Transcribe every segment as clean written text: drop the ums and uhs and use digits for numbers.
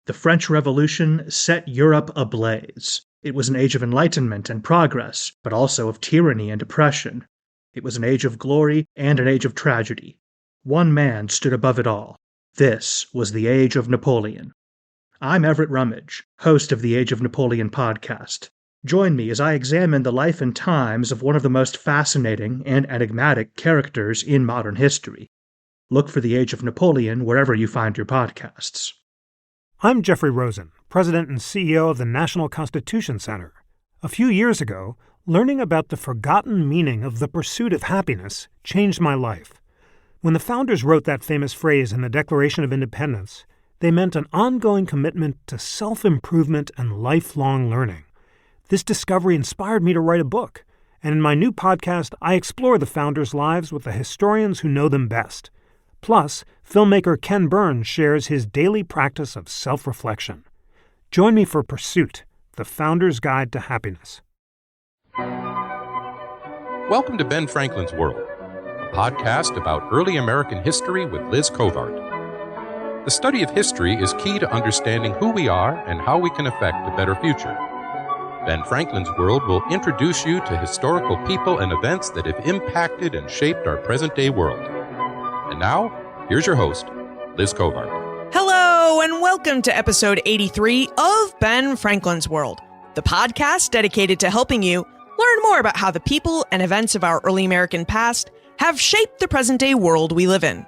The French Revolution set Europe ablaze. It was an age of enlightenment and progress, but also of tyranny and oppression. It was an age of glory and an age of tragedy. One man stood above it all. This was the Age of Napoleon. I'm Everett Rummage, host of the Age of Napoleon podcast. Join me as I examine the life and times of one of the most fascinating and enigmatic characters in modern history. Look for the Age of Napoleon wherever you find your podcasts. I'm Jeffrey Rosen, President and CEO of the National Constitution Center. A few years ago, learning about the forgotten meaning of the pursuit of happiness changed my life. When the founders wrote that famous phrase in the Declaration of Independence, they meant an ongoing commitment to self-improvement and lifelong learning. This discovery inspired me to write a book, and in my new podcast, I explore the founders' lives with the historians who know them best. Plus, filmmaker Ken Burns shares his daily practice of self-reflection. Join me for Pursuit, the Founder's Guide to Happiness. Welcome to Ben Franklin's World, a podcast about early American history with Liz Covart. The study of history is key to understanding who we are and how we can affect a better future. Ben Franklin's World will introduce you to historical people and events that have impacted and shaped our present-day world. And now, here's your host, Liz Covart. Hello, and welcome to episode 83 of Ben Franklin's World, the podcast dedicated to helping you learn more about how the people and events of our early American past have shaped the present-day world we live in.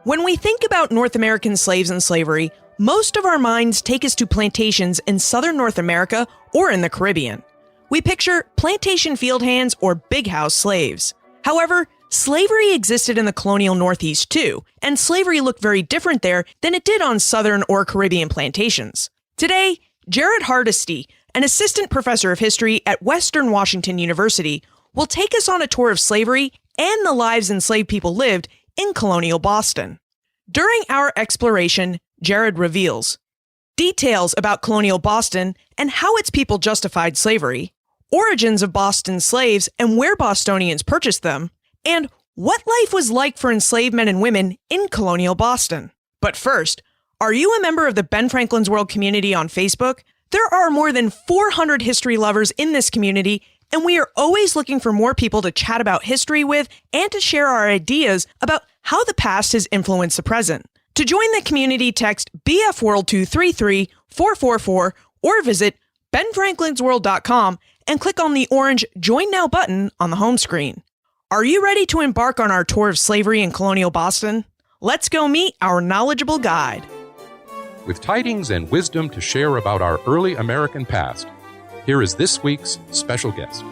When we think about North American slaves and slavery, most of our minds take us to plantations in southern North America or in the Caribbean. We picture plantation field hands or big house slaves. However, slavery existed in the colonial Northeast too, and slavery looked very different there than it did on southern or Caribbean plantations. Today, Jared Hardesty, an assistant professor of history at Western Washington University, will take us on a tour of slavery and the lives enslaved people lived in colonial Boston. During our exploration, Jared reveals details about colonial Boston and how its people justified slavery, origins of Boston slaves and where Bostonians purchased them, and what life was like for enslaved men and women in colonial Boston. But first, are you a member of the Ben Franklin's World community on Facebook? There are more than 400 history lovers in this community, and we are always looking for more people to chat about history with and to share our ideas about how the past has influenced the present. To join the community, text BF World to 33444 or visit benfranklinsworld.com and click on the orange Join Now button on the home screen. Are you ready to embark on our tour of slavery in colonial Boston? Let's go meet our knowledgeable guide. With tidings and wisdom to share about our early American past, here is this week's special guest.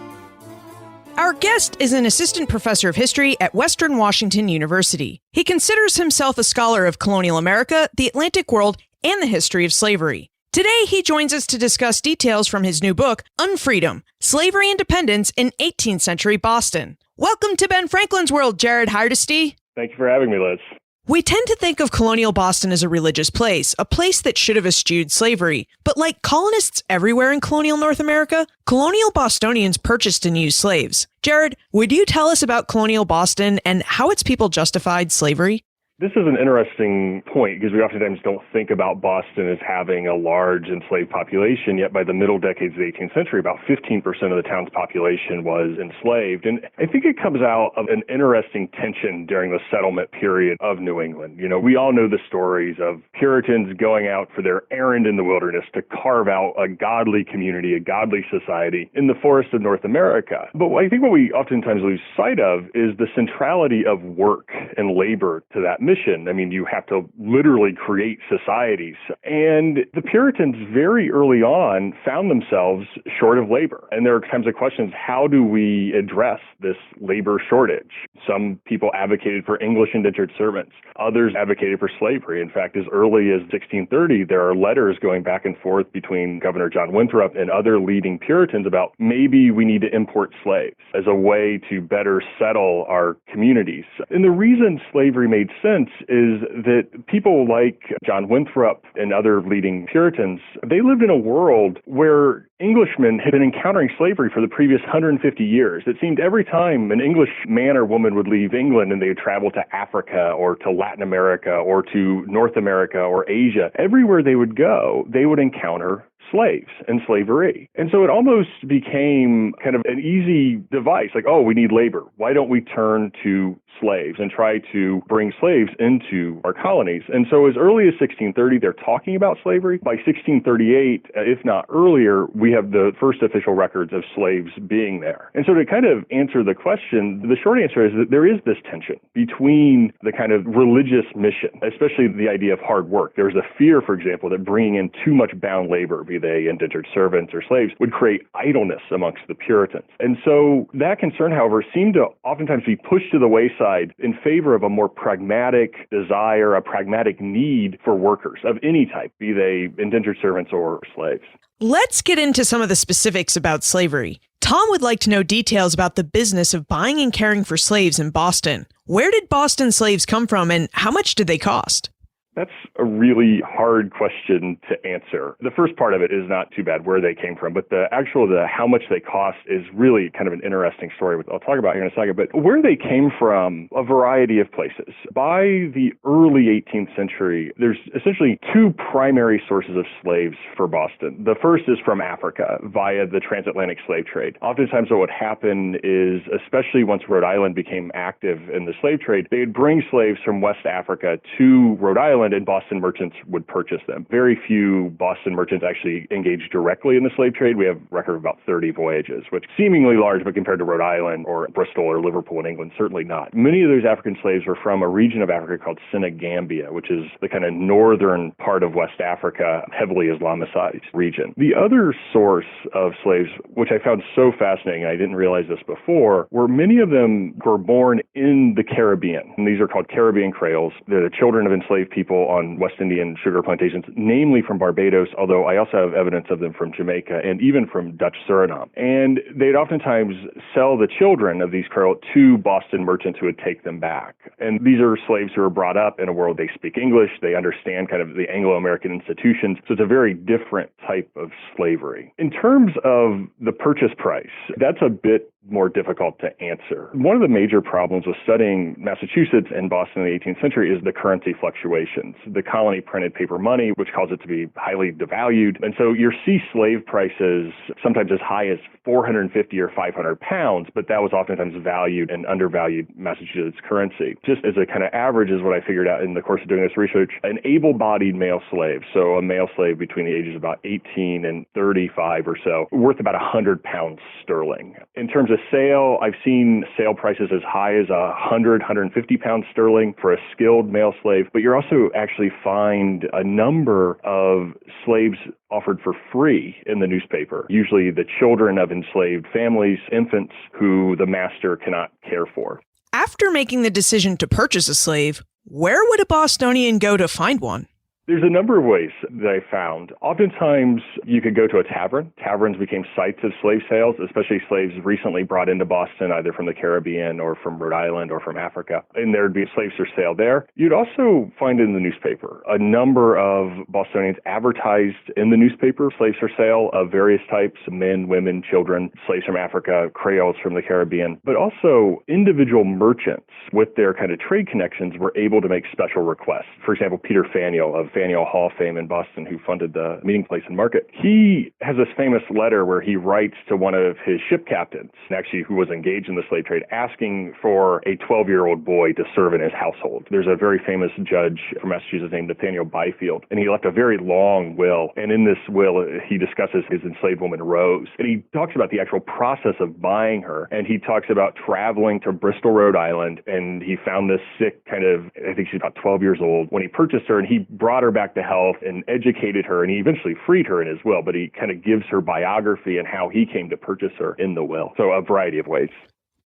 Our guest is an assistant professor of history at Western Washington University. He considers himself a scholar of colonial America, the Atlantic world, and the history of slavery. Today, he joins us to discuss details from his new book, Unfreedom, Slavery and Dependence in 18th Century Boston. Welcome to Ben Franklin's World, Jared Hardesty. Thank you for having me, Liz. We tend to think of colonial Boston as a religious place, a place that should have eschewed slavery. But like colonists everywhere in colonial North America, colonial Bostonians purchased and used slaves. Jared, would you tell us about colonial Boston and how its people justified slavery? This is an interesting point because we oftentimes don't think about Boston as having a large enslaved population, yet by the middle decades of the 18th century, about 15% of the town's population was enslaved. And I think it comes out of an interesting tension during the settlement period of New England. You know, we all know the stories of Puritans going out for their errand in the wilderness to carve out a godly community, a godly society in the forests of North America. But I think what we oftentimes lose sight of is the centrality of work and labor to that mission. I mean, you have to literally create societies. And the Puritans very early on found themselves short of labor. And there are times of questions, how do we address this labor shortage? Some people advocated for English indentured servants. Others advocated for slavery. In fact, as early as 1630, there are letters going back and forth between Governor John Winthrop and other leading Puritans about maybe we need to import slaves as a way to better settle our communities. And the reason slavery made sense is that people like John Winthrop and other leading Puritans, they lived in a world where Englishmen had been encountering slavery for the previous 150 years. It seemed every time an English man or woman would leave England and they would travel to Africa or to Latin America or to North America or Asia, everywhere they would go, they would encounter slaves and slavery. And so it almost became kind of an easy device, like, oh, we need labor. Why don't we turn to slaves and try to bring slaves into our colonies? And so as early as 1630, they're talking about slavery. By 1638, if not earlier, we have the first official records of slaves being there. And so to kind of answer the question, the short answer is that there is this tension between the kind of religious mission, especially the idea of hard work. There's a fear, for example, that bringing in too much bound labor, be they indentured servants or slaves, would create idleness amongst the Puritans. And so that concern, however, seemed to oftentimes be pushed to the wayside in favor of a more pragmatic desire, a pragmatic need for workers of any type, be they indentured servants or slaves. Let's get into some of the specifics about slavery. Tom would like to know details about the business of buying and caring for slaves in Boston. Where did Boston slaves come from and how much did they cost? That's a really hard question to answer. The first part of it is not too bad where they came from, but the how much they cost is really kind of an interesting story, which I'll talk about here in a second. But where they came from, a variety of places. By the early 18th century, there's essentially two primary sources of slaves for Boston. The first is from Africa via the transatlantic slave trade. Oftentimes what would happen is, especially once Rhode Island became active in the slave trade, they'd bring slaves from West Africa to Rhode Island and Boston merchants would purchase them. Very few Boston merchants actually engaged directly in the slave trade. We have a record of about 30 voyages, which seemingly large, but compared to Rhode Island or Bristol or Liverpool in England, certainly not. Many of those African slaves were from a region of Africa called Senegambia, which is the kind of northern part of West Africa, heavily Islamicized region. The other source of slaves, which I found so fascinating, and I didn't realize this before, were many of them were born in the Caribbean. And these are called Caribbean Creoles. They're the children of enslaved people on West Indian sugar plantations, namely from Barbados, although I also have evidence of them from Jamaica and even from Dutch Suriname. And they'd oftentimes sell the children of these Creoles to Boston merchants who would take them back. And these are slaves who are brought up in a world they speak English, they understand kind of the Anglo-American institutions, so it's a very different type of slavery. In terms of the purchase price, that's a bit more difficult to answer. One of the major problems with studying Massachusetts and Boston in the 18th century is the currency fluctuations. The colony printed paper money, which caused it to be highly devalued. And so you see slave prices sometimes as high as 450 or 500 pounds, but that was oftentimes valued and undervalued Massachusetts currency. Just as a kind of average is what I figured out in the course of doing this research, an able-bodied male slave, so a male slave between the ages of about 18 and 35 or so, worth about 100 pounds sterling. In terms of sale, I've seen sale prices as high as 100, 150 pounds sterling for a skilled male slave, but you also actually find a number of slaves offered for free in the newspaper, usually the children of enslaved families, infants who the master cannot care for. After making the decision to purchase a slave, where would a Bostonian go to find one? There's a number of ways that I found. Oftentimes, you could go to a tavern. Taverns became sites of slave sales, especially slaves recently brought into Boston, either from the Caribbean or from Rhode Island or from Africa. And there'd be slaves for sale there. You'd also find in the newspaper a number of Bostonians advertised in the newspaper slaves for sale of various types, men, women, children, slaves from Africa, Creoles from the Caribbean. But also, individual merchants with their kind of trade connections were able to make special requests. For example, Peter Faneuil of Faneuil Hall fame in Boston, who funded the meeting place and market. He has this famous letter where he writes to one of his ship captains, actually who was engaged in the slave trade, asking for a 12-year-old boy to serve in his household. There's a very famous judge from Massachusetts named Nathaniel Byfield, and he left a very long will. And in this will, he discusses his enslaved woman, Rose. And he talks about the actual process of buying her. And he talks about traveling to Bristol, Rhode Island, and he found this sick kind of, I think she's about 12 years old, when he purchased her, and he brought her back to health and educated her, and he eventually freed her in his will, but he kind of gives her biography and how he came to purchase her in the will. So a variety of ways.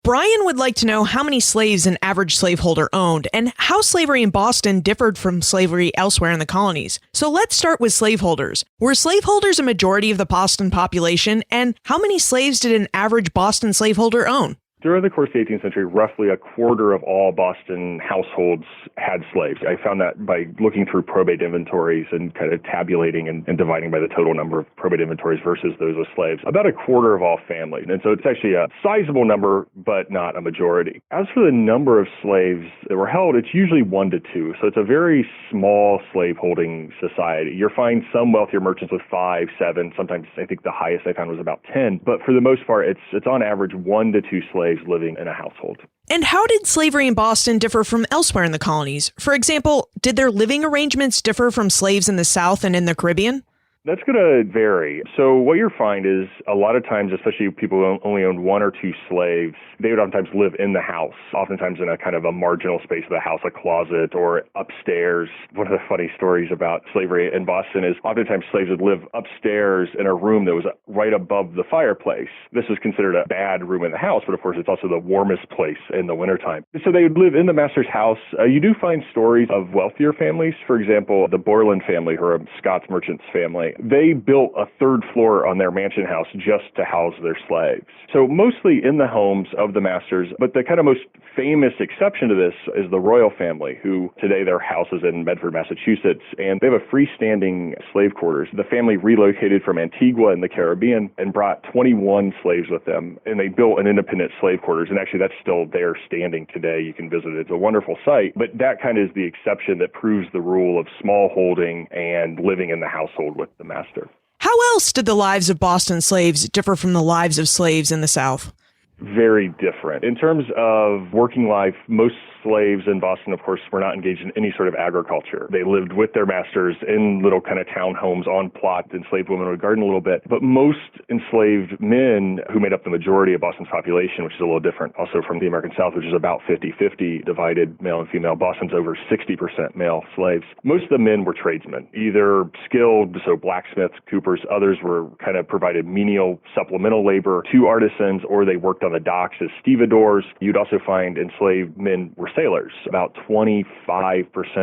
Brian would like to know how many slaves an average slaveholder owned and how slavery in Boston differed from slavery elsewhere in the colonies. So let's start with slaveholders. Were slaveholders a majority of the Boston population, and how many slaves did an average Boston slaveholder own? During the course of the 18th century, roughly a quarter of all Boston households had slaves. I found that by looking through probate inventories and kind of tabulating and dividing by the total number of probate inventories versus those with slaves. About a quarter of all families. And so it's actually a sizable number, but not a majority. As for the number of slaves that were held, it's usually 1 to 2. So it's a very small slaveholding society. You'll find some wealthier merchants with 5, 7, sometimes I think the highest I found was about 10. But for the most part, it's on average 1 to 2 slaves living in a household. And how did slavery in Boston differ from elsewhere in the colonies? For example, did their living arrangements differ from slaves in the South and in the Caribbean? That's going to vary. So what you'll find is a lot of times, especially people who only owned 1 or 2 slaves, they would oftentimes live in the house, oftentimes in a kind of a marginal space of the house, a closet or upstairs. One of the funny stories about slavery in Boston is oftentimes slaves would live upstairs in a room that was right above the fireplace. This was considered a bad room in the house, but of course it's also the warmest place in the wintertime. So they would live in the master's house. You do find stories of wealthier families. For example, the Borland family, who are a Scots merchants family, they built a 3rd floor on their mansion house just to house their slaves. So mostly in the homes of the masters, but the kind of most famous exception to this is the royal family, who today their house is in Medford, Massachusetts, and they have a freestanding slave quarters. The family relocated from Antigua in the Caribbean and brought 21 slaves with them, and they built an independent slave quarters, and actually that's still there standing today. You can visit it. It's a wonderful site, but that kind of is the exception that proves the rule of small holding and living in the household with the master. How else did the lives of Boston slaves differ from the lives of slaves in the South? Very different. In terms of working life, most slaves in Boston, of course, were not engaged in any sort of agriculture. They lived with their masters in little kind of townhomes on plot. Enslaved women would garden a little bit. But most enslaved men, who made up the majority of Boston's population, which is a little different also from the American South, which is about 50-50 divided male and female. Boston's over 60% male slaves. Most of the men were tradesmen, either skilled, so blacksmiths, coopers. Others were kind of provided menial supplemental labor to artisans, or they worked on the docks as stevedores. You'd also find enslaved men were sailors. About 25%,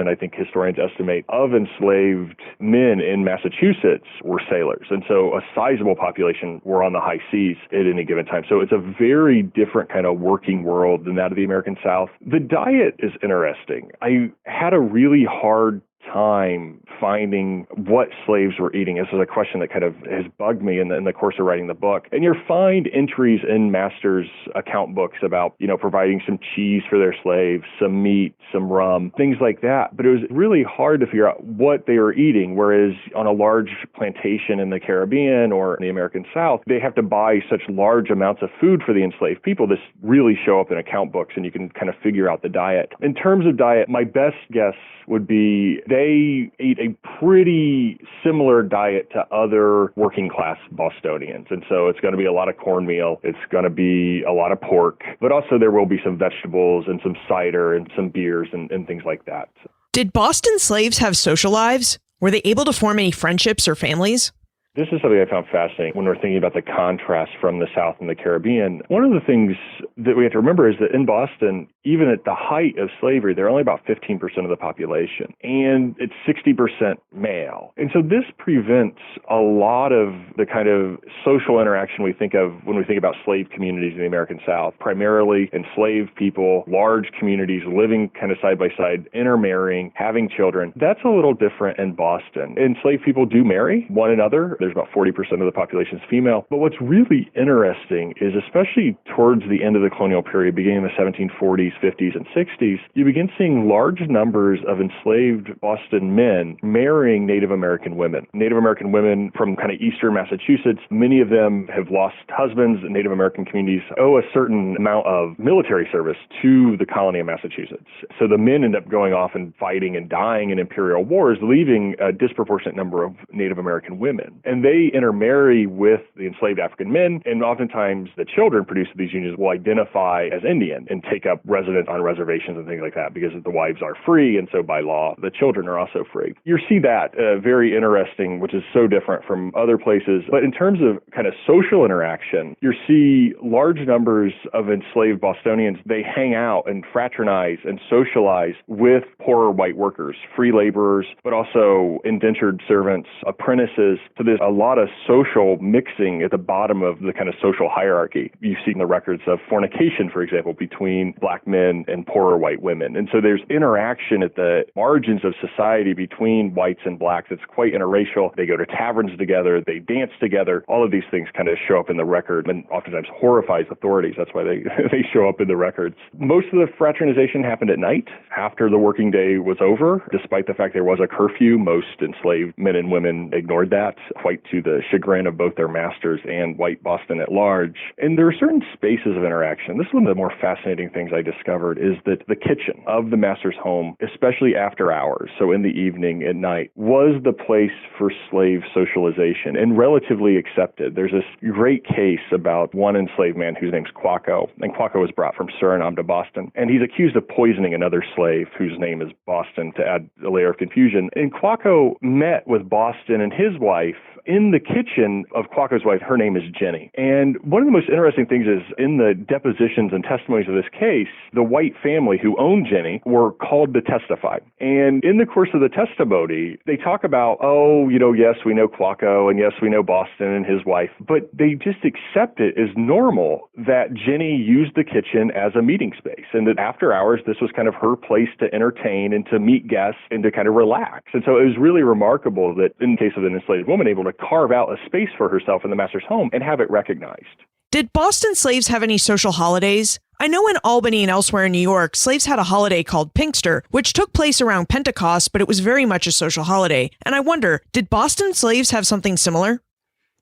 I think historians estimate, of enslaved men in Massachusetts were sailors. And so a sizable population were on the high seas at any given time. So it's a very different kind of working world than that of the American South. The diet is interesting. I had a really hard time finding what slaves were eating. This is a question that kind of has bugged me in the course of writing the book. And you'll find entries in masters' account books about, providing some cheese for their slaves, some meat, some rum, things like that. But it was really hard to figure out what they were eating, whereas on a large plantation in the Caribbean or in the American South, they have to buy such large amounts of food for the enslaved people. This really show up in account books, and you can kind of figure out the diet. In terms of diet, my best guess would be they ate a pretty similar diet to other working class Bostonians. And so it's going to be a lot of cornmeal. It's going to be a lot of pork, but also there will be some vegetables and some cider and some beers and things like that. Did Boston slaves have social lives? Were they able to form any friendships or families? This is something I found fascinating when we're thinking about the contrast from the South and the Caribbean. One of the things that we have to remember is that in Boston, even at the height of slavery, they're only about 15% of the population, and it's 60% male. And so this prevents a lot of the kind of social interaction we think of when we think about slave communities in the American South, primarily enslaved people, large communities living kind of side by side, intermarrying, having children. That's a little different in Boston. Enslaved people do marry one another. There's about 40% of the population is female. But what's really interesting is, especially towards the end of the colonial period, beginning in the 1740s, 50s, and 60s, you begin seeing large numbers of enslaved Boston men marrying Native American women. Native American women from kind of eastern Massachusetts, many of them have lost husbands. Native American communities owe a certain amount of military service to the colony of Massachusetts. So the men end up going off and fighting and dying in imperial wars, leaving a disproportionate number of Native American women. And they intermarry with the enslaved African men, and oftentimes the children produced in these unions will identify as Indian and take up residence on reservations and things like that, because the wives are free, and so by law, the children are also free. You see that very interesting, which is so different from other places. But in terms of kind of social interaction, you see large numbers of enslaved Bostonians, they hang out and fraternize and socialize with poorer white workers, free laborers, but also indentured servants, apprentices. So this a lot of social mixing at the bottom of the kind of social hierarchy. You see in the records of fornication, for example, between black men and poorer white women. And so there's interaction at the margins of society between whites and blacks. It's quite interracial. They go to taverns together. They dance together. All of these things kind of show up in the record and oftentimes horrifies authorities. That's why they show up in the records. Most of the fraternization happened at night after the working day was over. Despite the fact there was a curfew, most enslaved men and women ignored that, quite to the chagrin of both their masters and white Boston at large. And there are certain spaces of interaction. This is one of the more fascinating things I discovered is that the kitchen of the master's home, especially after hours, so in the evening at night, was the place for slave socialization and relatively accepted. There's this great case about one enslaved man whose name's Quaco, and Quaco was brought from Suriname to Boston, and he's accused of poisoning another slave whose name is Boston to add a layer of confusion. And Quaco met with Boston and his wife in the kitchen of Quaco's wife. Her name is Jenny. And one of the most interesting things is in the depositions and testimonies of this case, the white family who owned Jenny were called to testify. And in the course of the testimony, they talk about, yes, we know Quaco, and yes, we know Boston and his wife, but they just accept it as normal that Jenny used the kitchen as a meeting space, and that after hours, this was kind of her place to entertain and to meet guests and to kind of relax. And so it was really remarkable that in the case of an enslaved woman, able to carve out a space for herself in the master's home and have it recognized. Did Boston slaves have any social holidays? I know in Albany and elsewhere in New York, slaves had a holiday called Pinkster, which took place around Pentecost, but it was very much a social holiday. And I wonder, did Boston slaves have something similar?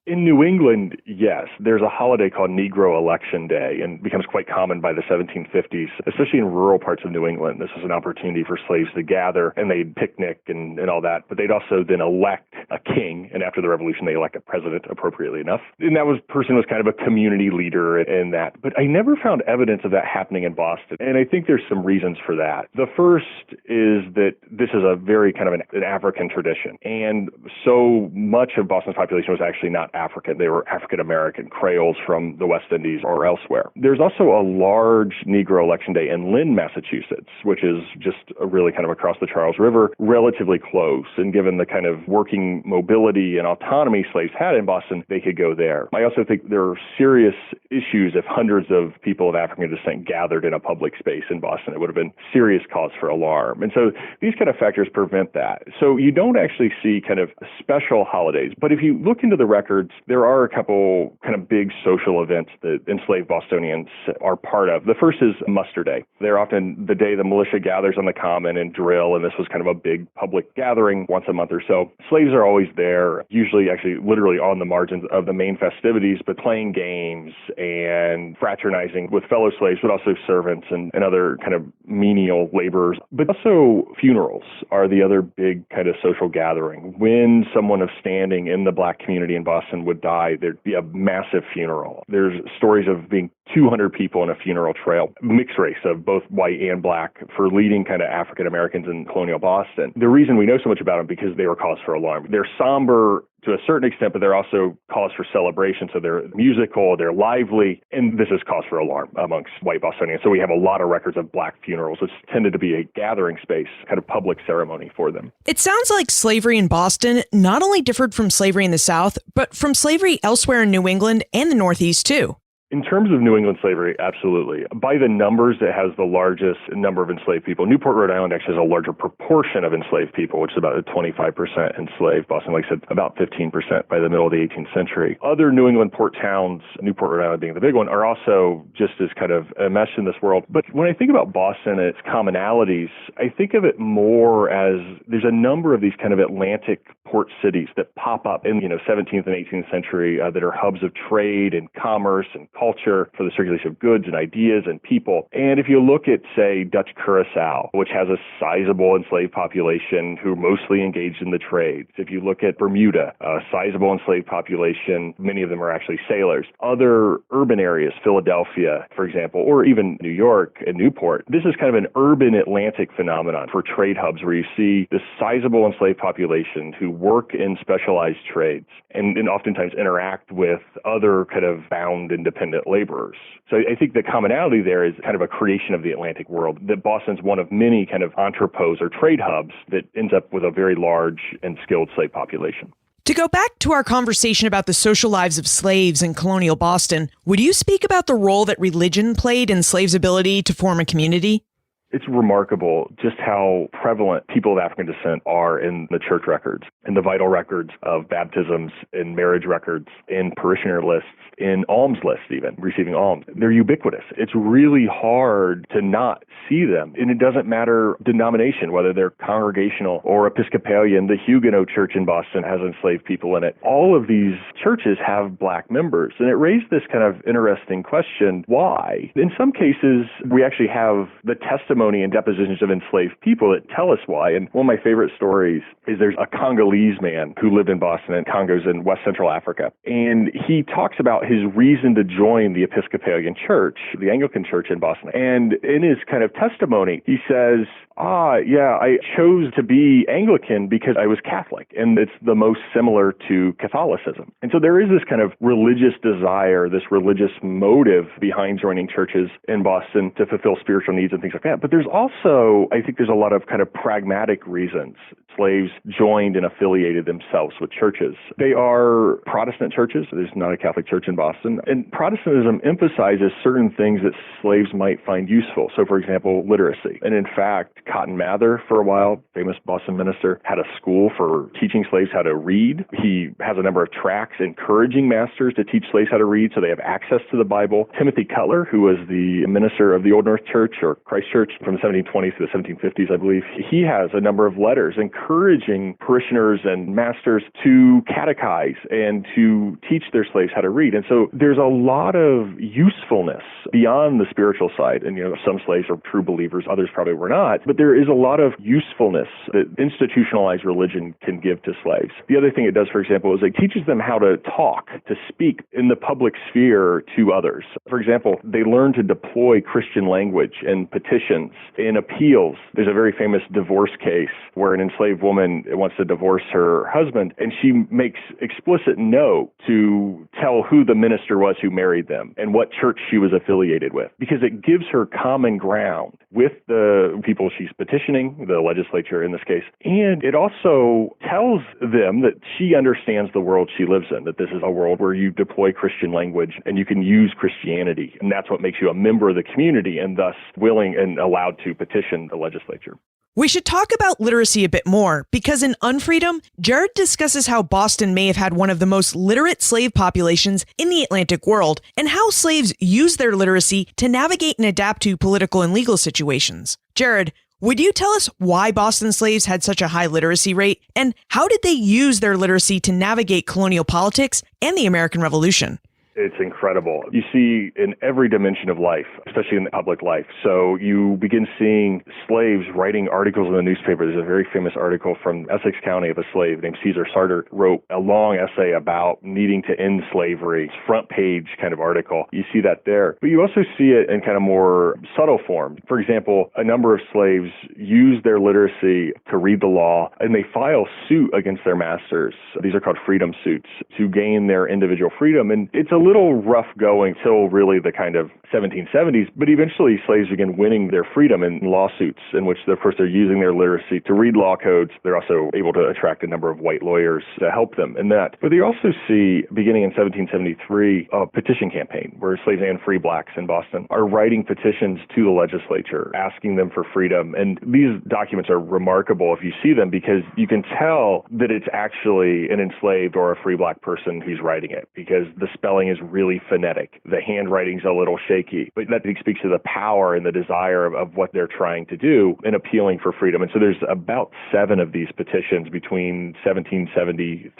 In New England, yes. There's a holiday called Negro Election Day, and becomes quite common by the 1750s, especially in rural parts of New England. This was an opportunity for slaves to gather, and they'd picnic and all that. But they'd also then elect a king, and after the Revolution, they elect a president, appropriately enough. And that person was kind of a community leader in that. But I never found evidence of that happening in Boston, and I think there's some reasons for that. The first is that this is a very kind of an African tradition, and so much of Boston's population was actually not African. They were African-American, Creoles from the West Indies or elsewhere. There's also a large Negro Election Day in Lynn, Massachusetts, which is just really kind of across the Charles River, relatively close. And given the kind of working mobility and autonomy slaves had in Boston, they could go there. I also think there are serious issues if hundreds of people of African descent gathered in a public space in Boston. It would have been serious cause for alarm. And so these kind of factors prevent that. So you don't actually see kind of special holidays. But if you look into the records, there are a couple kind of big social events that enslaved Bostonians are part of. The first is Muster Day. They're often the day the militia gathers on the common and drill, and this was kind of a big public gathering once a month or so. Slaves are always there, usually actually literally on the margins of the main festivities, but playing games and fraternizing with fellow slaves, but also servants and other kind of menial laborers. But also funerals are the other big kind of social gathering. When someone of standing in the black community in Boston would die, there'd be a massive funeral. There's stories of being 200 people in a funeral trail, mixed race of both white and black, for leading kind of African Americans in colonial Boston. The reason we know so much about them because they were cause for alarm. They're somber to a certain extent, but they're also cause for celebration. So they're musical, they're lively, and this is cause for alarm amongst white Bostonians. So we have a lot of records of black funerals, which tended to be a gathering space, kind of public ceremony for them. It sounds like slavery in Boston not only differed from slavery in the South, but from slavery elsewhere in New England and the Northeast too. In terms of New England slavery, absolutely. By the numbers, it has the largest number of enslaved people. Newport, Rhode Island actually has a larger proportion of enslaved people, which is about 25% enslaved. Boston, like I said, about 15% by the middle of the 18th century. Other New England port towns, Newport, Rhode Island being the big one, are also just as kind of enmeshed in this world. But when I think about Boston and its commonalities, I think of it more as there's a number of these kind of Atlantic port cities that pop up in, 17th and 18th century that are hubs of trade and commerce and culture for the circulation of goods and ideas and people. And if you look at, say, Dutch Curacao, which has a sizable enslaved population who mostly engaged in the trades. If you look at Bermuda, a sizable enslaved population, many of them are actually sailors. Other urban areas, Philadelphia, for example, or even New York and Newport, this is kind of an urban Atlantic phenomenon for trade hubs where you see this sizable enslaved population who work in specialized trades and oftentimes interact with other kind of bound independent laborers. So I think the commonality there is kind of a creation of the Atlantic world, that Boston's one of many kind of entrepôts or trade hubs that ends up with a very large and skilled slave population. To go back to our conversation about the social lives of slaves in colonial Boston, would you speak about the role that religion played in slaves' ability to form a community? It's remarkable just how prevalent people of African descent are in the church records, in the vital records of baptisms, in marriage records, in parishioner lists, in alms lists even, receiving alms. They're ubiquitous. It's really hard to not see them. And it doesn't matter denomination, whether they're congregational or Episcopalian. The Huguenot Church in Boston has enslaved people in it. All of these churches have black members. And it raised this kind of interesting question, why? In some cases, we actually have the testimony and depositions of enslaved people that tell us why. And one of my favorite stories is there's a Congolese man who lived in Boston, and Congo's in West Central Africa. And he talks about his reason to join the Episcopalian Church, the Anglican Church in Boston. And in his kind of testimony, he says, I chose to be Anglican because I was Catholic, and it's the most similar to Catholicism. And so there is this kind of religious desire, this religious motive behind joining churches in Boston to fulfill spiritual needs and things like that. But there's also, I think there's a lot of kind of pragmatic reasons. Slaves joined and affiliated themselves with churches. They are Protestant churches. There's not a Catholic church in Boston. And Protestantism emphasizes certain things that slaves might find useful. So, for example, literacy. And in fact, Cotton Mather, for a while, famous Boston minister, had a school for teaching slaves how to read. He has a number of tracts encouraging masters to teach slaves how to read so they have access to the Bible. Timothy Cutler, who was the minister of the Old North Church, or Christ Church, from the 1720s to the 1750s, I believe, he has a number of letters encouraging parishioners and masters to catechize and to teach their slaves how to read. And so there's a lot of usefulness beyond the spiritual side. And, some slaves are true believers, others probably were not. But there is a lot of usefulness that institutionalized religion can give to slaves. The other thing it does, for example, is it teaches them how to talk, to speak in the public sphere to others. For example, they learn to deploy Christian language in petitions, in appeals. There's a very famous divorce case where an enslaved woman wants to divorce her husband, and she makes explicit note to tell who the minister was who married them and what church she was affiliated with, because it gives her common ground with the people she's petitioning, the legislature in this case, and it also tells them that she understands the world she lives in, that this is a world where you deploy Christian language and you can use Christianity, and that's what makes you a member of the community and thus willing and allowed to petition the legislature. We should talk about literacy a bit more, because in Unfreedom, Jared discusses how Boston may have had one of the most literate slave populations in the Atlantic world, and how slaves used their literacy to navigate and adapt to political and legal situations. Jared, would you tell us why Boston slaves had such a high literacy rate, and how did they use their literacy to navigate colonial politics and the American Revolution? It's incredible. You see in every dimension of life, especially in the public life. So you begin seeing slaves writing articles in the newspaper. There's a very famous article from Essex County of a slave named Caesar Sartor, wrote a long essay about needing to end slavery, front page kind of article. You see that there. But you also see it in kind of more subtle form. For example, a number of slaves use their literacy to read the law, and they file suit against their masters. These are called freedom suits to gain their individual freedom. And it's a little rough going till really the kind of 1770s, but eventually slaves begin winning their freedom in lawsuits in which, of course, they're using their literacy to read law codes. They're also able to attract a number of white lawyers to help them in that. But they also see, beginning in 1773, a petition campaign where slaves and free blacks in Boston are writing petitions to the legislature, asking them for freedom. And these documents are remarkable if you see them, because you can tell that it's actually an enslaved or a free black person who's writing it, because the spelling is really phonetic. The handwriting's a little shaky, but that speaks to the power and the desire of what they're trying to do in appealing for freedom. And so there's about 7 of these petitions between 1773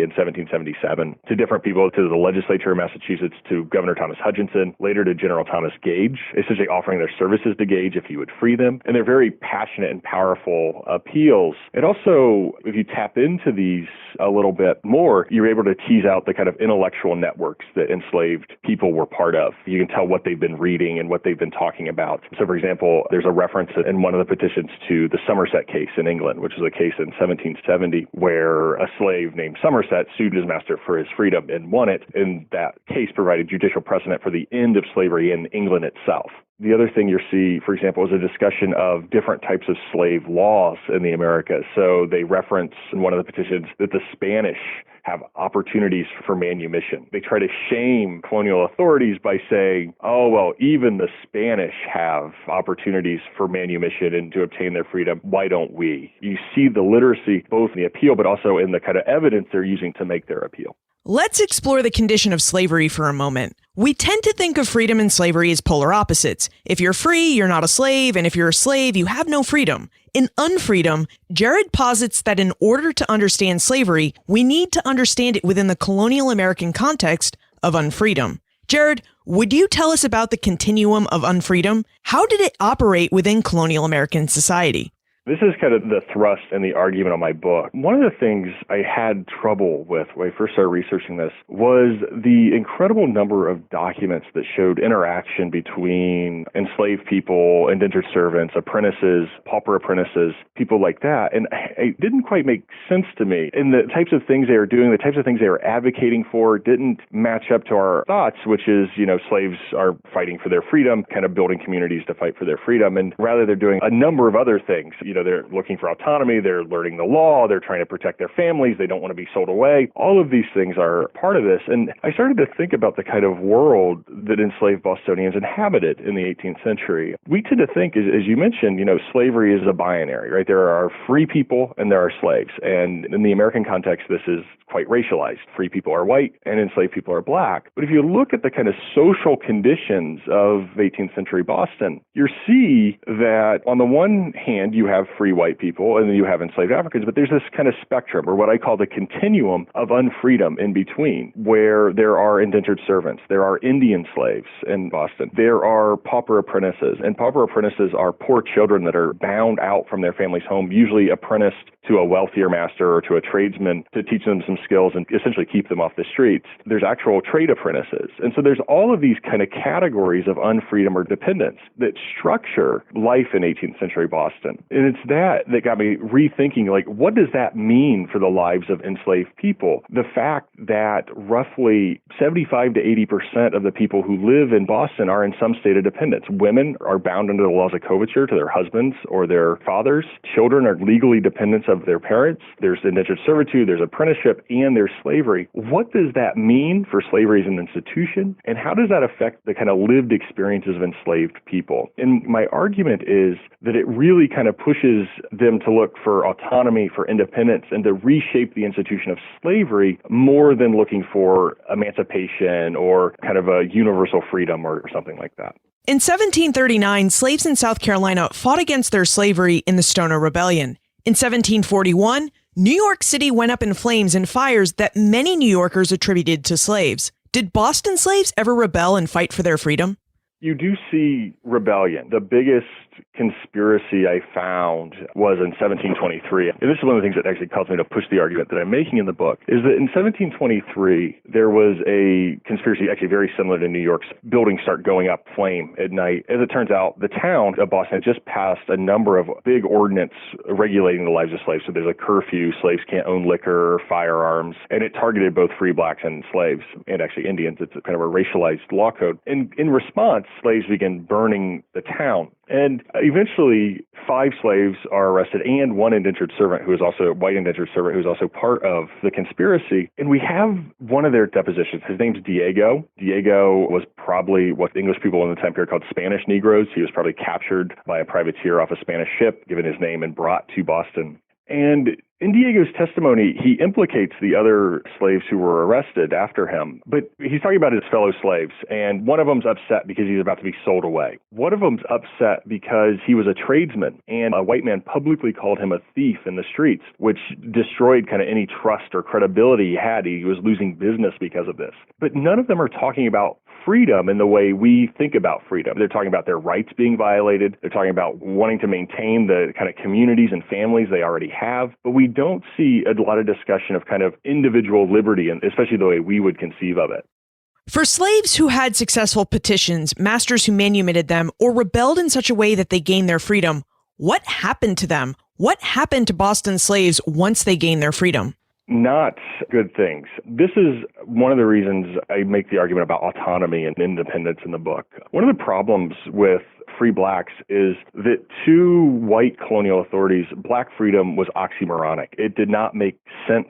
and 1777 to different people, to the legislature of Massachusetts, to Governor Thomas Hutchinson, later to General Thomas Gage, essentially offering their services to Gage if he would free them. And they're very passionate and powerful appeals. And also, if you tap into these a little bit more, you're able to tease out the kind of intellectual networks that enslaved people were part of. You can tell what they've been reading and what they've been talking about. So, for example, there's a reference in one of the petitions to the Somerset case in England, which was a case in 1770 where a slave named Somerset sued his master for his freedom and won it. And that case provided judicial precedent for the end of slavery in England itself. The other thing you see, for example, is a discussion of different types of slave laws in the Americas. So they reference in one of the petitions that the Spanish have opportunities for manumission. They try to shame colonial authorities by saying, oh, well, even the Spanish have opportunities for manumission and to obtain their freedom. Why don't we? You see the literacy both in the appeal, but also in the kind of evidence they're using to make their appeal. Let's explore the condition of slavery for a moment. We tend to think of freedom and slavery as polar opposites. If you're free, you're not a slave, and if you're a slave, you have no freedom. In Unfreedom, Jared posits that in order to understand slavery, we need to understand it within the colonial American context of Unfreedom. Jared, would you tell us about the continuum of Unfreedom? How did it operate within colonial American society? This is kind of the thrust and the argument of my book. One of the things I had trouble with when I first started researching this was the incredible number of documents that showed interaction between enslaved people, indentured servants, apprentices, pauper apprentices, people like that. And it didn't quite make sense to me. And the types of things they were doing, the types of things they were advocating for didn't match up to our thoughts, which is, slaves are fighting for their freedom, kind of building communities to fight for their freedom. And rather they're doing a number of other things. They're looking for autonomy, they're learning the law, they're trying to protect their families, they don't want to be sold away. All of these things are part of this. And I started to think about the kind of world that enslaved Bostonians inhabited in the 18th century. We tend to think, as you mentioned, slavery is a binary, right? There are free people and there are slaves. And in the American context, this is quite racialized. Free people are white and enslaved people are black. But if you look at the kind of social conditions of 18th century Boston, you see that on the one hand, you have free white people and then you have enslaved Africans, but there's this kind of spectrum, or what I call the continuum of unfreedom in between, where there are indentured servants, there are Indian slaves in Boston, there are pauper apprentices, and pauper apprentices are poor children that are bound out from their family's home, usually apprenticed to a wealthier master or to a tradesman to teach them some skills and essentially keep them off the streets. There's actual trade apprentices. And so there's all of these kind of categories of unfreedom or dependence that structure life in 18th century Boston. And it's that got me rethinking, what does that mean for the lives of enslaved people? The fact that roughly 75 to 80% of the people who live in Boston are in some state of dependence. Women are bound under the laws of coverture to their husbands or their fathers. Children are legally dependents of their parents. There's indentured servitude, there's apprenticeship, and there's slavery. What does that mean for slavery as an institution? And how does that affect the kind of lived experiences of enslaved people? And my argument is that it really kind of pushes them to look for autonomy, for independence, and to reshape the institution of slavery more than looking for emancipation or kind of a universal freedom or something like that. In 1739, slaves in South Carolina fought against their slavery in the Stoner Rebellion. In 1741, New York City went up in flames in fires that many New Yorkers attributed to slaves. Did Boston slaves ever rebel and fight for their freedom? You do see rebellion. The biggest conspiracy I found was in 1723. And this is one of the things that actually caused me to push the argument that I'm making in the book, is that in 1723, there was a conspiracy actually very similar to New York's. Buildings start going up flame at night. As it turns out, the town of Boston had just passed a number of big ordinance regulating the lives of slaves. So there's a curfew, slaves can't own liquor or firearms, and it targeted both free blacks and slaves, and actually Indians. It's kind of a racialized law code. And in response, slaves began burning the town. And eventually, 5 slaves are arrested and one indentured servant who is also a white indentured servant who is also part of the conspiracy. And we have one of their depositions. His name's Diego. Diego was probably what English people in the time period called Spanish Negroes. He was probably captured by a privateer off a Spanish ship, given his name, and brought to Boston. And in Diego's testimony, he implicates the other slaves who were arrested after him. But he's talking about his fellow slaves, and one of them's upset because he's about to be sold away. One of them's upset because he was a tradesman, and a white man publicly called him a thief in the streets, which destroyed kind of any trust or credibility he had. He was losing business because of this. But none of them are talking about freedom in the way we think about freedom. They're talking about their rights being violated. They're talking about wanting to maintain the kind of communities and families they already have. But we don't see a lot of discussion of kind of individual liberty, and especially the way we would conceive of it. For slaves who had successful petitions, masters who manumitted them, or rebelled in such a way that they gained their freedom, what happened to them? What happened to Boston slaves once they gained their freedom? Not good things. This is one of the reasons I make the argument about autonomy and independence in the book. One of the problems with free blacks is that to white colonial authorities, black freedom was oxymoronic. It did not make sense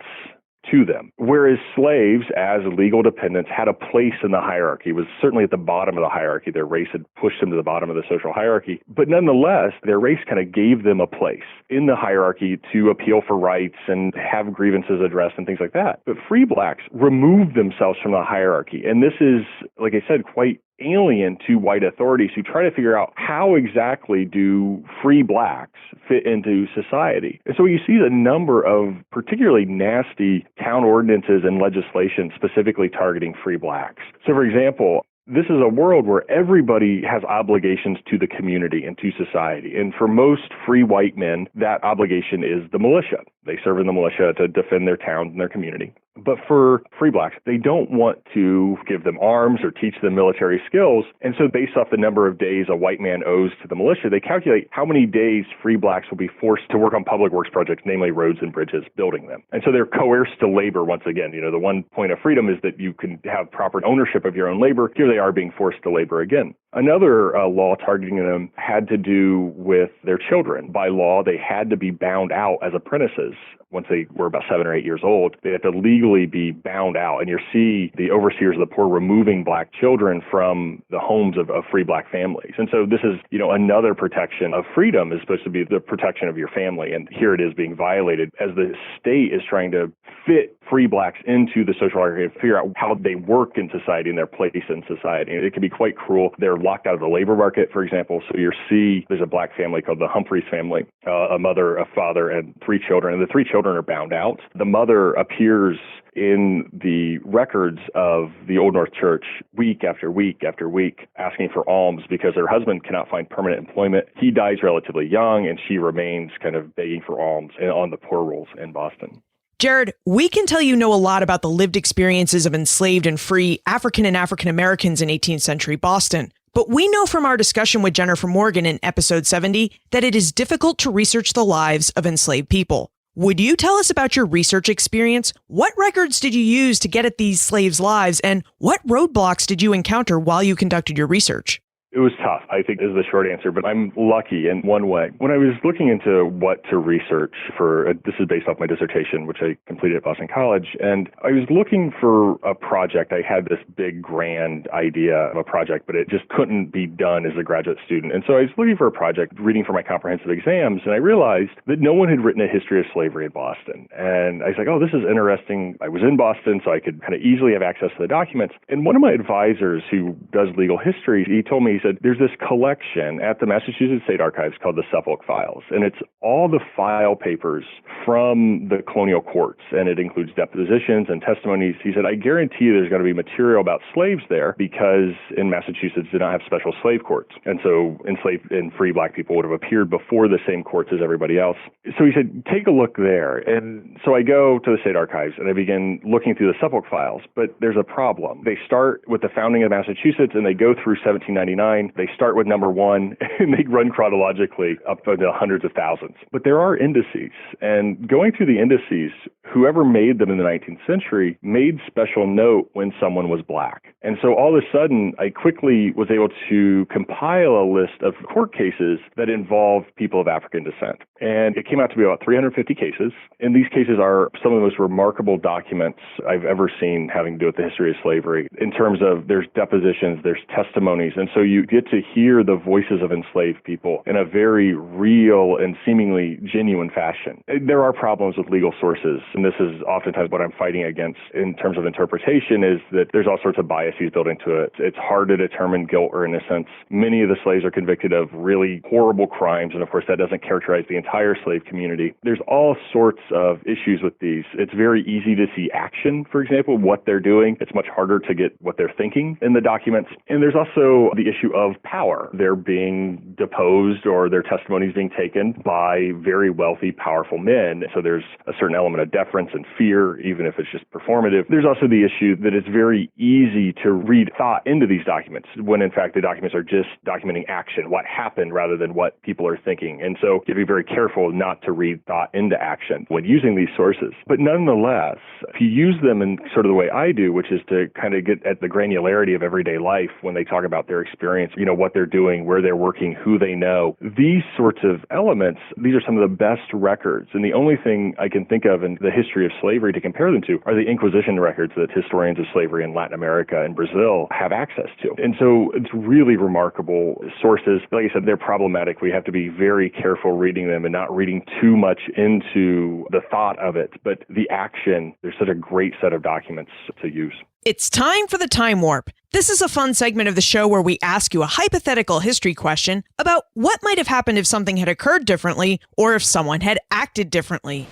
to them. Whereas slaves, as legal dependents, had a place in the hierarchy, was certainly at the bottom of the hierarchy. Their race had pushed them to the bottom of the social hierarchy. But nonetheless, their race kind of gave them a place in the hierarchy to appeal for rights and have grievances addressed and things like that. But free blacks removed themselves from the hierarchy. And this is, like I said, quite alien to white authorities who try to figure out how exactly do free blacks fit into society. And so you see the number of particularly nasty town ordinances and legislation specifically targeting free blacks. So, for example, this is a world where everybody has obligations to the community and to society. And for most free white men, that obligation is the militia. They serve in the militia to defend their towns and their community. But for free blacks, they don't want to give them arms or teach them military skills. And so based off the number of days a white man owes to the militia, they calculate how many days free blacks will be forced to work on public works projects, namely roads and bridges, building them. And so they're coerced to labor once again. You know, the one point of freedom is that you can have proper ownership of your own labor. Here they are being forced to labor again. Another law targeting them had to do with their children. By law, they had to be bound out as apprentices. Once they were about 7 or 8 years old, they had to legally be bound out. And you see the overseers of the poor removing black children from the homes of free black families. And so this is, you know, another protection of freedom is supposed to be the protection of your family. And here it is being violated as the state is trying to fit free blacks into the social hierarchy and figure out how they work in society and their place in society. And it can be quite cruel. They're locked out of the labor market, for example. So you see there's a black family called the Humphreys family, a mother, a father, and 3 children. And the 3 children are bound out. The mother appears in the records of the Old North Church week after week after week asking for alms because her husband cannot find permanent employment. He dies relatively young, and she remains kind of begging for alms on the poor rolls in Boston. Jared, we can tell you know a lot about the lived experiences of enslaved and free African and African Americans in 18th century Boston. But we know from our discussion with Jennifer Morgan in episode 70 that it is difficult to research the lives of enslaved people. Would you tell us about your research experience? What records did you use to get at these slaves' lives, and what roadblocks did you encounter while you conducted your research? It was tough, I think, is the short answer, but I'm lucky in one way. When I was looking into what to research for, this is based off my dissertation, which I completed at Boston College, and I was looking for a project. I had this big, grand idea of a project, but it just couldn't be done as a graduate student. And so I was looking for a project, reading for my comprehensive exams, and I realized that no one had written a history of slavery in Boston. And I was like, oh, this is interesting. I was in Boston, so I could kind of easily have access to the documents. And one of my advisors who does legal history, he told me, he said, there's this collection at the Massachusetts State Archives called the Suffolk Files, and it's all the file papers from the colonial courts, and it includes depositions and testimonies. He said, I guarantee you there's going to be material about slaves there because in Massachusetts did not have special slave courts, and so enslaved and free black people would have appeared before the same courts as everybody else. So he said, take a look there. And so I go to the State Archives, and I begin looking through the Suffolk Files, but there's a problem. They start with the founding of Massachusetts, and they go through 1799. They start with number 1, and they run chronologically up to hundreds of thousands. But there are indices, and going through the indices, whoever made them in the 19th century made special note when someone was black. And so all of a sudden, I quickly was able to compile a list of court cases that involved people of African descent. And it came out to be about 350 cases. And these cases are some of the most remarkable documents I've ever seen having to do with the history of slavery in terms of there's depositions, there's testimonies. And so you get to hear the voices of enslaved people in a very real and seemingly genuine fashion. There are problems with legal sources, and this is oftentimes what I'm fighting against in terms of interpretation, is that there's all sorts of biases built into it. It's hard to determine guilt or innocence. Many of the slaves are convicted of really horrible crimes, and of course that doesn't characterize the entire slave community. There's all sorts of issues with these. It's very easy to see action, for example, what they're doing. It's much harder to get what they're thinking in the documents. And there's also the issue of power. They're being deposed or their testimony is being taken by very wealthy, powerful men. So there's a certain element of deference and fear, even if it's just performative. There's also the issue that it's very easy to read thought into these documents when in fact the documents are just documenting action, what happened rather than what people are thinking. And so you have to be very careful not to read thought into action when using these sources. But nonetheless, if you use them in sort of the way I do, which is to kind of get at the granularity of everyday life when they talk about their experience experience, what they're doing, where they're working, who they know. These sorts of elements, these are some of the best records. And the only thing I can think of in the history of slavery to compare them to are the Inquisition records that historians of slavery in Latin America and Brazil have access to. And so it's really remarkable sources. Like I said, they're problematic. We have to be very careful reading them and not reading too much into the thought of it. But the action, there's such a great set of documents to use. It's time for the Time Warp. This is a fun segment of the show where we ask you a hypothetical history question about what might have happened if something had occurred differently or if someone had acted differently.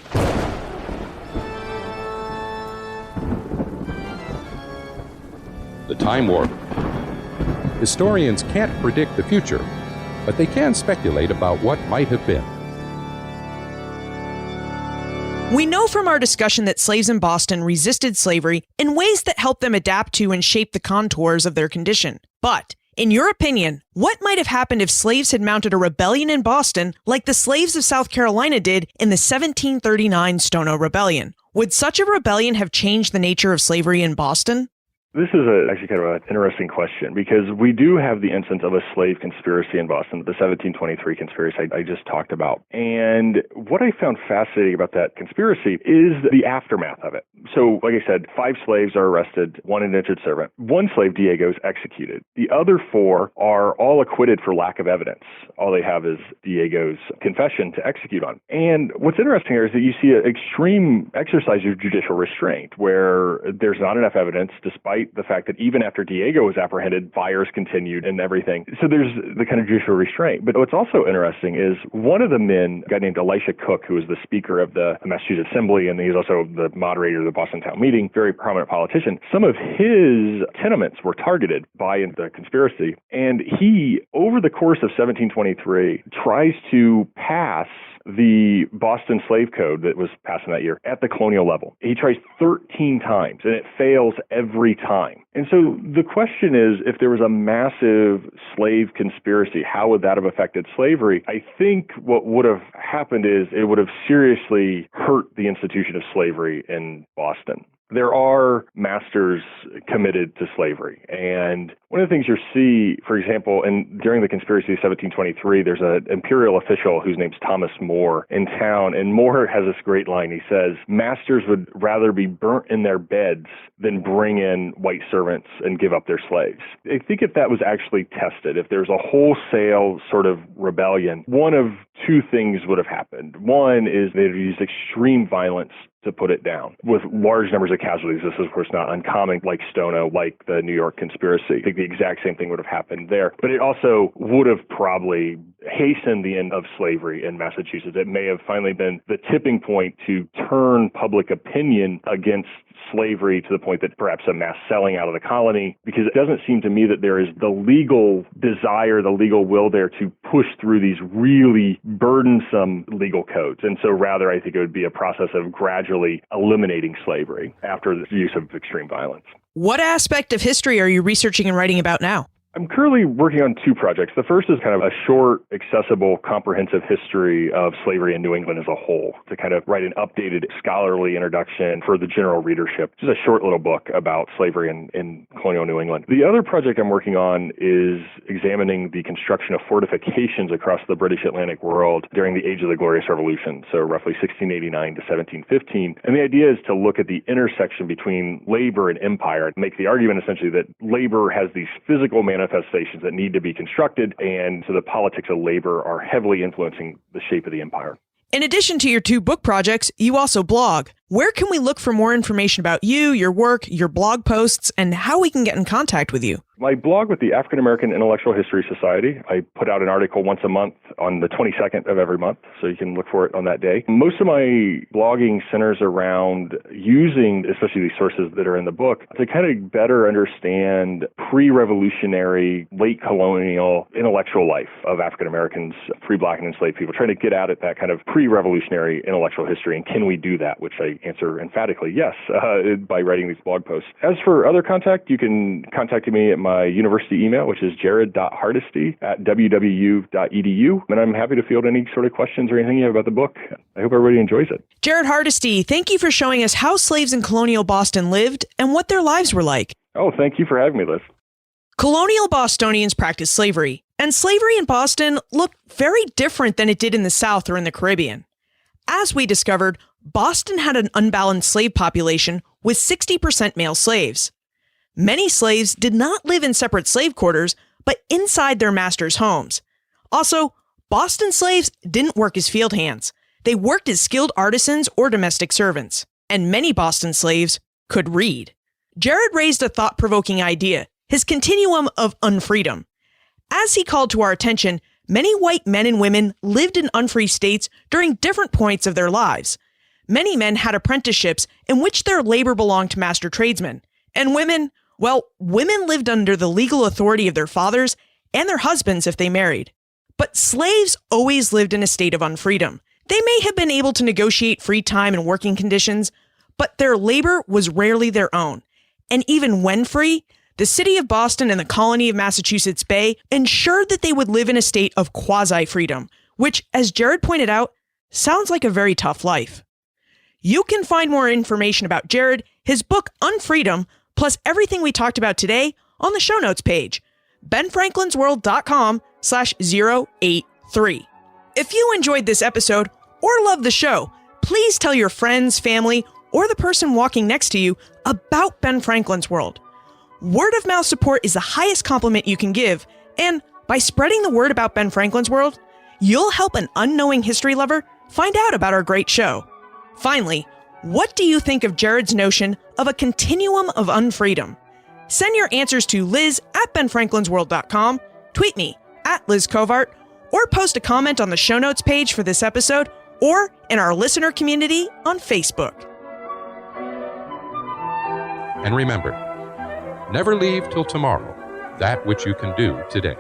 The Time Warp. Historians can't predict the future, but they can speculate about what might have been. We know from our discussion that slaves in Boston resisted slavery in ways that helped them adapt to and shape the contours of their condition. But, in your opinion, what might have happened if slaves had mounted a rebellion in Boston like the slaves of South Carolina did in the 1739 Stono Rebellion? Would such a rebellion have changed the nature of slavery in Boston? This is actually kind of an interesting question because we do have the instance of a slave conspiracy in Boston, the 1723 conspiracy I just talked about. And what I found fascinating about that conspiracy is the aftermath of it. So, like I said, 5 slaves are arrested, 1 indentured servant. 1 slave, Diego, is executed. The other 4 are all acquitted for lack of evidence. All they have is Diego's confession to execute on. And what's interesting here is that you see an extreme exercise of judicial restraint where there's not enough evidence despite the fact that even after Diego was apprehended, fires continued and everything. So there's the kind of judicial restraint. But what's also interesting is one of the men, a guy named Elisha Cook, who was the Speaker of the Massachusetts Assembly, and he's also the moderator of the Boston Town Meeting, very prominent politician, some of his tenements were targeted by the conspiracy. And he, over the course of 1723, tries to pass the Boston Slave Code that was passed in that year at the colonial level. He tries 13 times, and it fails every time. And so the question is, if there was a massive slave conspiracy, how would that have affected slavery? I think what would have happened is it would have seriously hurt the institution of slavery in Boston. There are masters committed to slavery. And one of the things you'll see, for example, during the conspiracy of 1723, there's an imperial official whose name's Thomas More in town. And More has this great line. He says, masters would rather be burnt in their beds than bring in white servants and give up their slaves. I think if that was actually tested, if there's a wholesale sort of rebellion, one of 2 things would have happened. One is they'd use extreme violence to put it down with large numbers of casualties. This is, of course, not uncommon like Stono, like the New York conspiracy. I think the exact same thing would have happened there. But it also would have probably hastened the end of slavery in Massachusetts. It may have finally been the tipping point to turn public opinion against slavery to the point that perhaps a mass selling out of the colony, because it doesn't seem to me that there is the legal desire, the legal will there to push through these really burdensome legal codes. And so rather, I think it would be a process of gradually eliminating slavery after the use of extreme violence. What aspect of history are you researching and writing about now? I'm currently working on 2 projects. The first is kind of a short, accessible, comprehensive history of slavery in New England as a whole, to kind of write an updated scholarly introduction for the general readership. Just a short little book about slavery in colonial New England. The other project I'm working on is examining the construction of fortifications across the British Atlantic world during the Age of the Glorious Revolution, so roughly 1689 to 1715. And the idea is to look at the intersection between labor and empire, and make the argument essentially that labor has these physical manifestations that need to be constructed, and so the politics of labor are heavily influencing the shape of the empire. In addition to your 2 book projects, you also blog. Where can we look for more information about you, your work, your blog posts, and how we can get in contact with you? My blog with the African American Intellectual History Society, I put out an article once a month on the 22nd of every month, so you can look for it on that day. Most of my blogging centers around using, especially these sources that are in the book, to kind of better understand pre-revolutionary, late colonial intellectual life of African Americans, free black and enslaved people, trying to get at that kind of pre-revolutionary intellectual history. And can we do that? Which I answer emphatically yes, by writing these blog posts. As for other contact, you can contact me at my university email, which is jared.hardesty@wwu.edu. And I'm happy to field any sort of questions or anything you have about the book. I hope everybody enjoys it. Jared Hardesty, thank you for showing us how slaves in colonial Boston lived and what their lives were like. Oh, thank you for having me, Liz. Colonial Bostonians practiced slavery, and slavery in Boston looked very different than it did in the South or in the Caribbean. As we discovered, Boston had an unbalanced slave population with 60% male slaves. Many slaves did not live in separate slave quarters, but inside their masters' homes. Also, Boston slaves didn't work as field hands. They worked as skilled artisans or domestic servants. And many Boston slaves could read. Jared raised a thought-provoking idea, his continuum of unfreedom. As he called to our attention, many white men and women lived in unfree states during different points of their lives. Many men had apprenticeships in which their labor belonged to master tradesmen. And women, well, women lived under the legal authority of their fathers and their husbands if they married. But slaves always lived in a state of unfreedom. They may have been able to negotiate free time and working conditions, but their labor was rarely their own. And even when free, the city of Boston and the colony of Massachusetts Bay ensured that they would live in a state of quasi-freedom, which, as Jared pointed out, sounds like a very tough life. You can find more information about Jared, his book Unfreedom, plus everything we talked about today on the show notes page, benfranklinsworld.com/083. If you enjoyed this episode or love the show, please tell your friends, family, or the person walking next to you about Ben Franklin's World. Word of mouth support is the highest compliment you can give, and by spreading the word about Ben Franklin's World, you'll help an unknowing history lover find out about our great show. Finally, what do you think of Jared's notion of a continuum of unfreedom? Send your answers to liz@benfranklinsworld.com, tweet me @LizCovart, or post a comment on the show notes page for this episode or in our listener community on Facebook. And remember, never leave till tomorrow that which you can do today.